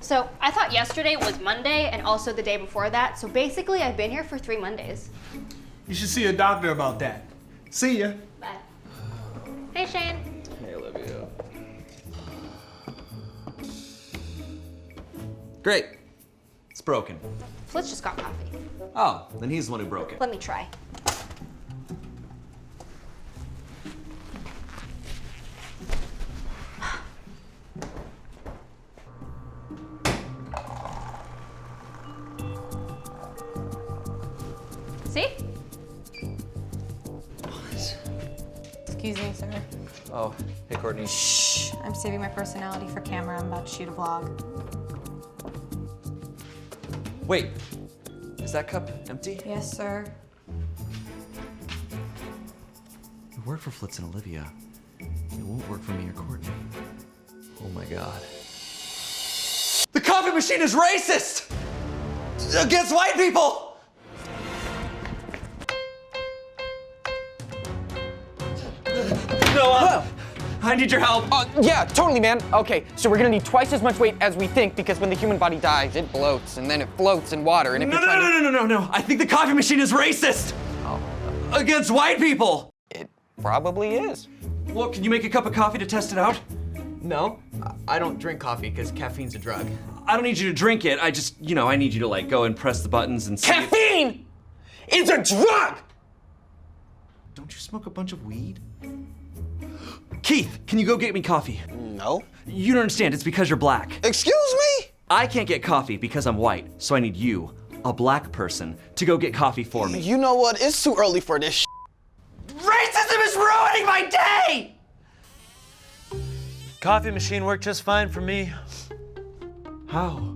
So I thought yesterday was Monday and also the day before that. So basically I've been here for 3 Mondays. You should see a doctor about that. See ya. Bye. Hey, Shayne. Hey, Olivia. Great. It's broken. Hluch just got coffee. Oh, then he's the one who broke it. Let me try. See? Excuse me, sir. Oh, hey, Courtney. Shh. I'm saving my personality for camera. I'm about to shoot a vlog. Wait, is that cup empty? Yes, sir. It worked for Flitz and Olivia. It won't work for me or Courtney. Oh my God. The coffee machine is racist! Against white people! No, I need your help. Yeah, totally, man. Okay, so we're gonna need twice as much weight as we think because when the human body dies, it bloats and then it floats in water. And if No. I think the coffee machine is racist. Oh. Against white people. It probably is. Well, can you make a cup of coffee to test it out? No, I don't drink coffee because caffeine's a drug. I don't need you to drink it. I just, I need you to like go and press the buttons and see. Caffeine is a drug! Don't you smoke a bunch of weed? Keith, can you go get me coffee? No. You don't understand, it's because you're black. Excuse me? I can't get coffee because I'm white, so I need you, a black person, to go get coffee for me. You know what? It's too early for this. Racism is ruining my day! Coffee machine worked just fine for me. How?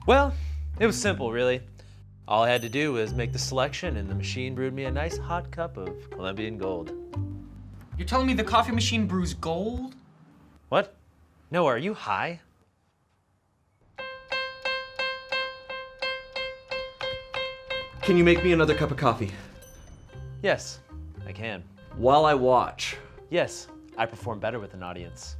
Well, it was simple, really. All I had to do was make the selection and the machine brewed me a nice hot cup of Colombian gold. You're telling me the coffee machine brews gold? What? No, are you high? Can you make me another cup of coffee? Yes, I can. While I watch. Yes, I perform better with an audience.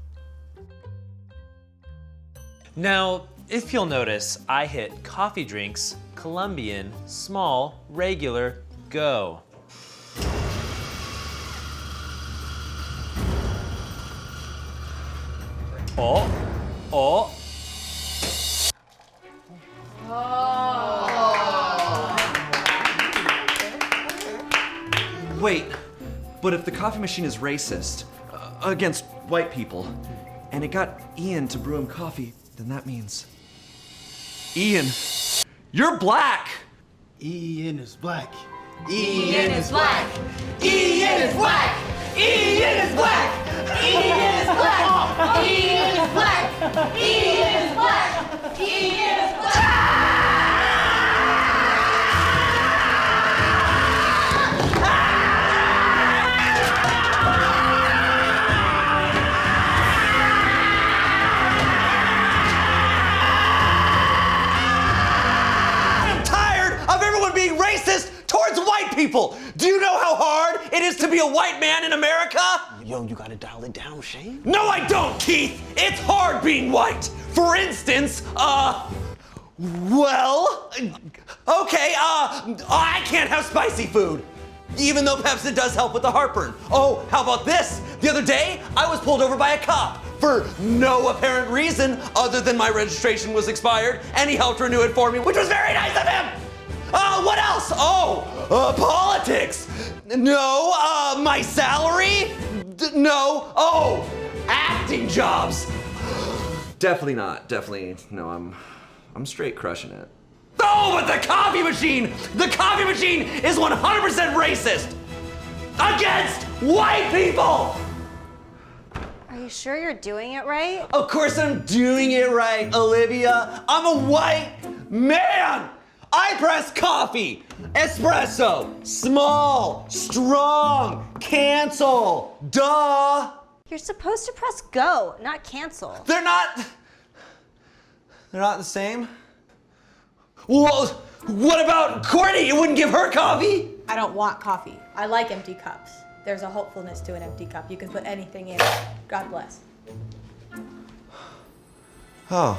Now, if you'll notice, I hit coffee drinks, Colombian, small, regular, go. Oh. Wait, but if the coffee machine is racist against white people, and it got Ian to brew him coffee, then that means Ian, you're black. Ian is black. Ian is black. Ian is black! Ian is black! Ian is black! Ian is black! Ian is black! Ian is black! I'm tired of everyone being racist towards white people. Do you know how hard it is to be a white man in America? Yo, you gotta dial it down, Shayne. No, I don't, Keith. It's hard being white. For instance, well, okay, I can't have spicy food. Even though Pepsi does help with the heartburn. Oh, how about this? The other day, I was pulled over by a cop for no apparent reason other than my registration was expired, and he helped renew it for me, which was very nice of him. What else? Politics. No, my salary? No. Oh, acting jobs. Definitely not. Definitely, no, I'm straight crushing it. Oh, but the coffee machine is 100% racist against white people. Are you sure you're doing it right? Of course I'm doing it right, Olivia. I'm a white man. I press coffee, espresso, small, strong, cancel, duh. You're supposed to press go, not cancel. They're not the same? Well, what about Courtney? You wouldn't give her coffee? I don't want coffee. I like empty cups. There's a hopefulness to an empty cup. You can put anything in. God bless. Oh,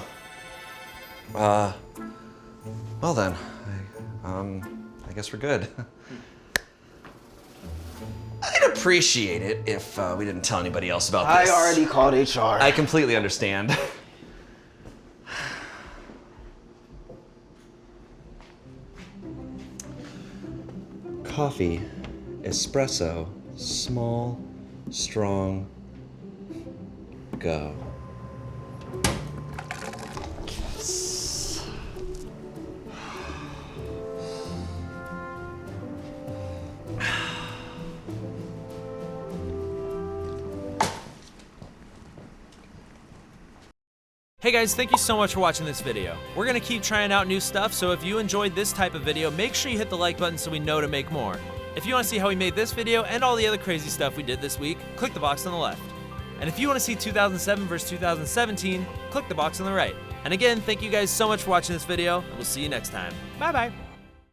Well then, I guess we're good. I'd appreciate it if we didn't tell anybody else about this. I already called HR. I completely understand. Coffee, espresso, small, strong, go. Hey guys, thank you so much for watching this video. We're gonna keep trying out new stuff, so if you enjoyed this type of video, make sure you hit the like button so we know to make more. If you wanna see how we made this video and all the other crazy stuff we did this week, click the box on the left. And if you wanna see 2007 versus 2017, click the box on the right. And again, thank you guys so much for watching this video, and we'll see you next time. Bye bye.